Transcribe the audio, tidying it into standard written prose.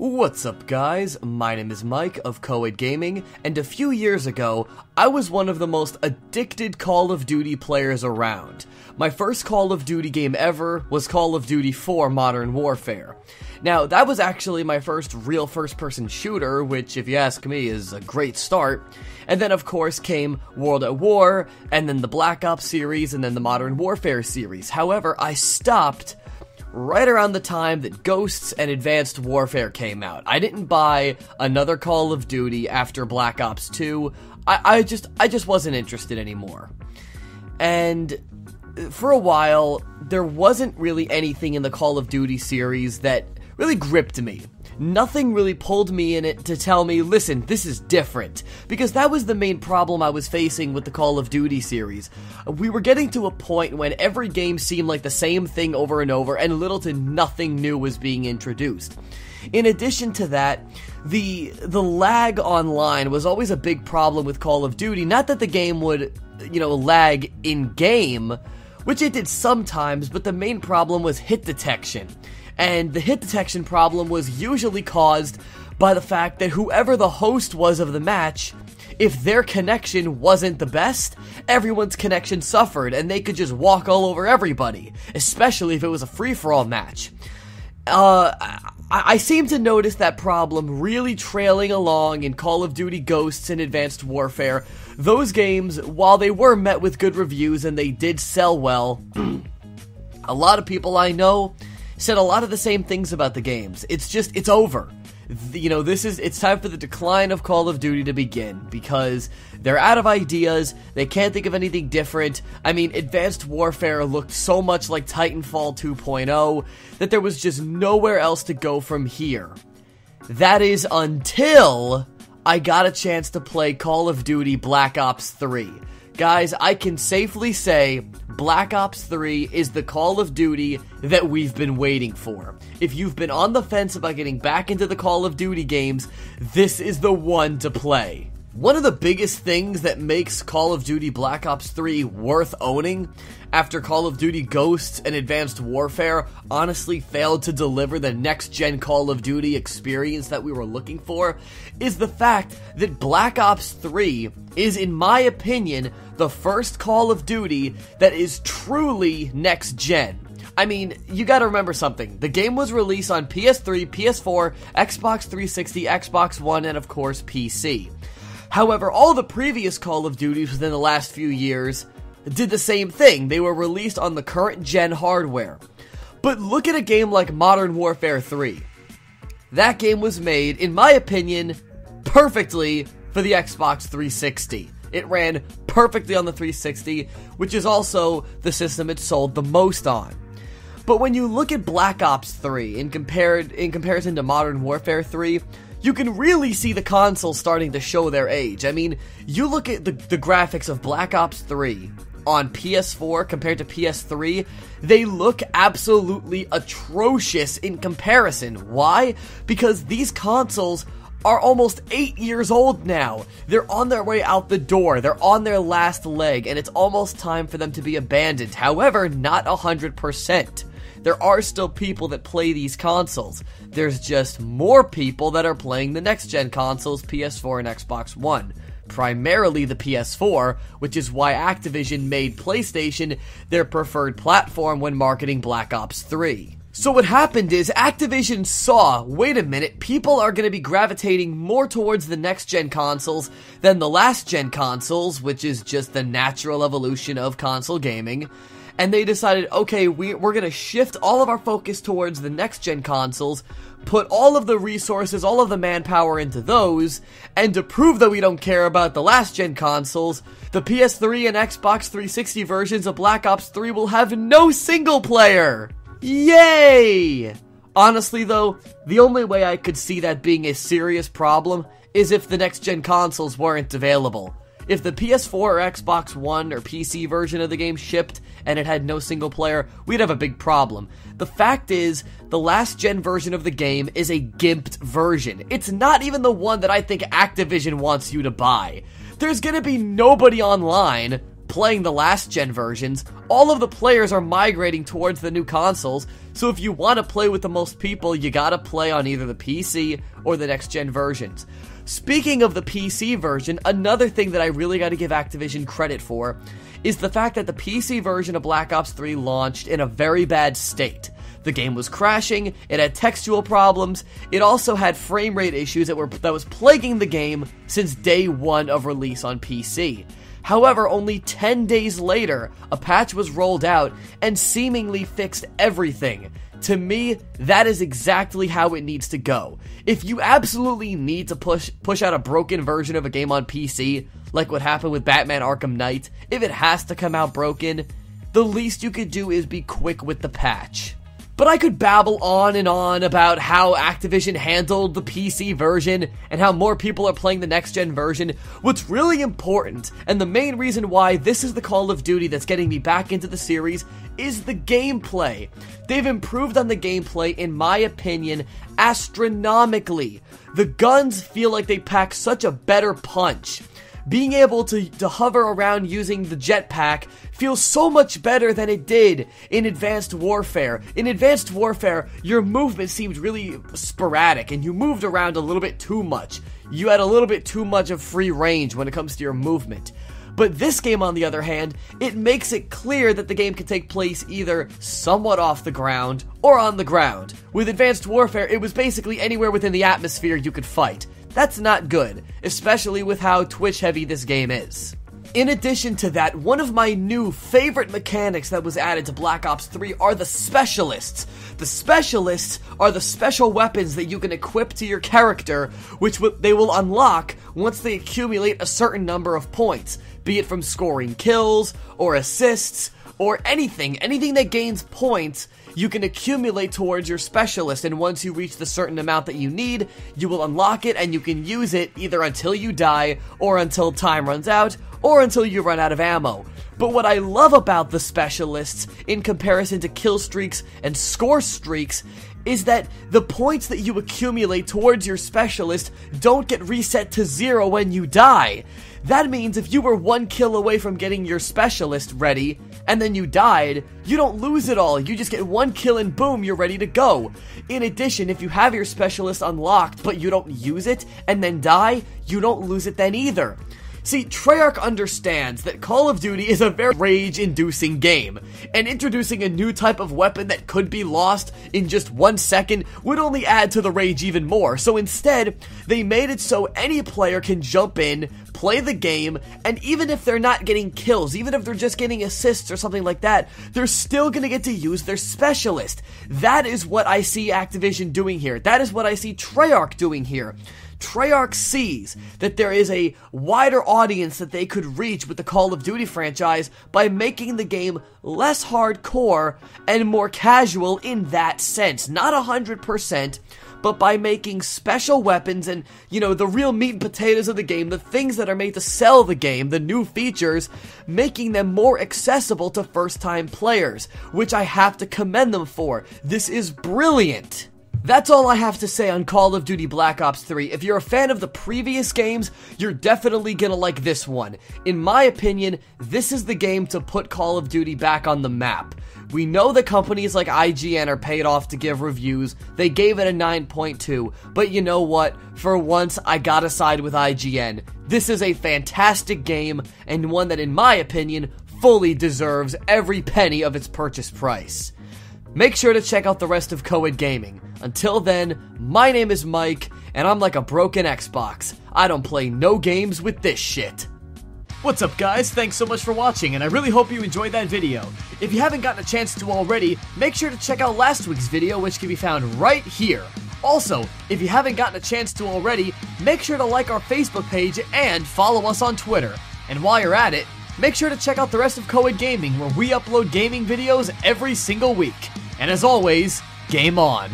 What's up guys, my name is Mike of CoD Gaming, and a few years ago, I was one of the most addicted Call of Duty players around. My first Call of Duty game ever was Call of Duty 4 Modern Warfare. Now, that was actually my first real first-person shooter, which, if you ask me, is a great start. And then, of course, came World at War, and then the Black Ops series, and then the Modern Warfare series. However, I stopped right around the time that Ghosts and Advanced Warfare came out. I didn't buy another Call of Duty after Black Ops 2. I just wasn't interested anymore. And for a while, there wasn't really anything in the Call of Duty series that really gripped me. Nothing really pulled me in it to tell me, listen, this is different. Because that was the main problem I was facing with the Call of Duty series. We were getting to a point when every game seemed like the same thing over and over, and little to nothing new was being introduced. In addition to that, the lag online was always a big problem with Call of Duty. Not that the game would, lag in-game, which it did sometimes, but the main problem was hit detection. And the hit detection problem was usually caused by the fact that whoever the host was of the match, if their connection wasn't the best, everyone's connection suffered, and they could just walk all over everybody, especially if it was a free-for-all match. I seem to notice that problem really trailing along in Call of Duty Ghosts and Advanced Warfare. Those games, while they were met with good reviews and they did sell well, a lot of people I know said a lot of the same things about the games. It's over. It's time for the decline of Call of Duty to begin, because they're out of ideas, they can't think of anything different. I mean, Advanced Warfare looked so much like Titanfall 2.0 that there was just nowhere else to go from here. That is until I got a chance to play Call of Duty Black Ops 3. Guys, I can safely say Black Ops 3 is the Call of Duty that we've been waiting for. If you've been on the fence about getting back into the Call of Duty games, this is the one to play. One of the biggest things that makes Call of Duty Black Ops 3 worth owning, after Call of Duty Ghosts and Advanced Warfare honestly failed to deliver the next-gen Call of Duty experience that we were looking for, is the fact that Black Ops 3 is, in my opinion, the first Call of Duty that is truly next-gen. I mean, you gotta remember something. The game was released on PS3, PS4, Xbox 360, Xbox One, and of course, PC. However, all the previous Call of Duties within the last few years did the same thing. They were released on the current gen hardware. But look at a game like Modern Warfare 3. That game was made, in my opinion, perfectly for the Xbox 360. It ran perfectly on the 360, which is also the system it sold the most on. But when you look at Black Ops 3 in comparison to Modern Warfare 3, you can really see the consoles starting to show their age. I mean, you look at the graphics of Black Ops 3 on PS4 compared to PS3, they look absolutely atrocious in comparison. Why? Because these consoles are almost 8 years old now. They're on their way out the door. They're on their last leg, and it's almost time for them to be abandoned. However, not 100%. There are still people that play these consoles. There's just more people that are playing the next-gen consoles, PS4 and Xbox One. Primarily the PS4, which is why Activision made PlayStation their preferred platform when marketing Black Ops 3. So what happened is Activision saw, wait a minute, people are going to be gravitating more towards the next-gen consoles than the last-gen consoles, which is just the natural evolution of console gaming. And they decided, okay, we're going to shift all of our focus towards the next-gen consoles, put all of the resources, all of the manpower into those, and to prove that we don't care about the last-gen consoles, the PS3 and Xbox 360 versions of Black Ops 3 will have no single-player! Yay! Honestly, though, the only way I could see that being a serious problem is if the next-gen consoles weren't available. If the PS4 or Xbox One or PC version of the game shipped and it had no single player, we'd have a big problem. The fact is, the last gen version of the game is a gimped version. It's not even the one that I think Activision wants you to buy. There's gonna be nobody online playing the last gen versions, all of the players are migrating towards the new consoles, so if you want to play with the most people, you gotta play on either the PC or the next gen versions. Speaking of the PC version, another thing that I really gotta give Activision credit for is the fact that the PC version of Black Ops 3 launched in a very bad state. The game was crashing, it had textual problems, it also had frame rate issues that was plaguing the game since day one of release on PC. However, only 10 days later, a patch was rolled out and seemingly fixed everything. To me, that is exactly how it needs to go. If you absolutely need to push out a broken version of a game on PC, like what happened with Batman Arkham Knight, if it has to come out broken, the least you could do is be quick with the patch. But I could babble on and on about how Activision handled the PC version and how more people are playing the next-gen version. What's really important, and the main reason why this is the Call of Duty that's getting me back into the series, is the gameplay. They've improved on the gameplay, in my opinion, astronomically. The guns feel like they pack such a better punch. Being able to hover around using the jetpack feels so much better than it did in Advanced Warfare. In Advanced Warfare, your movement seemed really sporadic, and you moved around a little bit too much. You had a little bit too much of free range when it comes to your movement. But this game, on the other hand, it makes it clear that the game can take place either somewhat off the ground or on the ground. With Advanced Warfare, it was basically anywhere within the atmosphere you could fight. That's not good, especially with how Twitch-heavy this game is. In addition to that, one of my new favorite mechanics that was added to Black Ops 3 are the Specialists. The Specialists are the special weapons that you can equip to your character, which they will unlock once they accumulate a certain number of points, be it from scoring kills, or assists, or anything that gains points. You can accumulate towards your specialist, and once you reach the certain amount that you need, you will unlock it, and you can use it either until you die, or until time runs out, or until you run out of ammo. But what I love about the specialists, in comparison to kill streaks and score streaks, is that the points that you accumulate towards your specialist don't get reset to 0 when you die. That means if you were 1 kill away from getting your specialist ready, and then you died, you don't lose it all. You just get 1 kill and boom, you're ready to go. In addition, if you have your specialist unlocked, but you don't use it, and then die, you don't lose it then either. See, Treyarch understands that Call of Duty is a very rage-inducing game, and introducing a new type of weapon that could be lost in just 1 second would only add to the rage even more. So instead, they made it so any player can jump in, play the game, and even if they're not getting kills, even if they're just getting assists or something like that, they're still gonna get to use their specialist. That is what I see Activision doing here. That is what I see Treyarch doing here. Treyarch sees that there is a wider audience that they could reach with the Call of Duty franchise by making the game less hardcore and more casual in that sense. Not 100%, but by making special weapons and, the real meat and potatoes of the game, the things that are made to sell the game, the new features, making them more accessible to first-time players, which I have to commend them for. This is brilliant. That's all I have to say on Call of Duty Black Ops 3. If you're a fan of the previous games, you're definitely gonna like this one. In my opinion, this is the game to put Call of Duty back on the map. We know that companies like IGN are paid off to give reviews. They gave it a 9.2, but you know what? For once, I gotta side with IGN. This is a fantastic game, and one that, in my opinion, fully deserves every penny of its purchase price. Make sure to check out the rest of CoD Gaming. Until then, my name is Mike, and I'm like a broken Xbox. I don't play no games with this shit. What's up, guys? Thanks so much for watching, and I really hope you enjoyed that video. If you haven't gotten a chance to already, make sure to check out last week's video, which can be found right here. Also, if you haven't gotten a chance to already, make sure to like our Facebook page and follow us on Twitter. And while you're at it, make sure to check out the rest of CoD Gaming, where we upload gaming videos every single week. And as always, game on.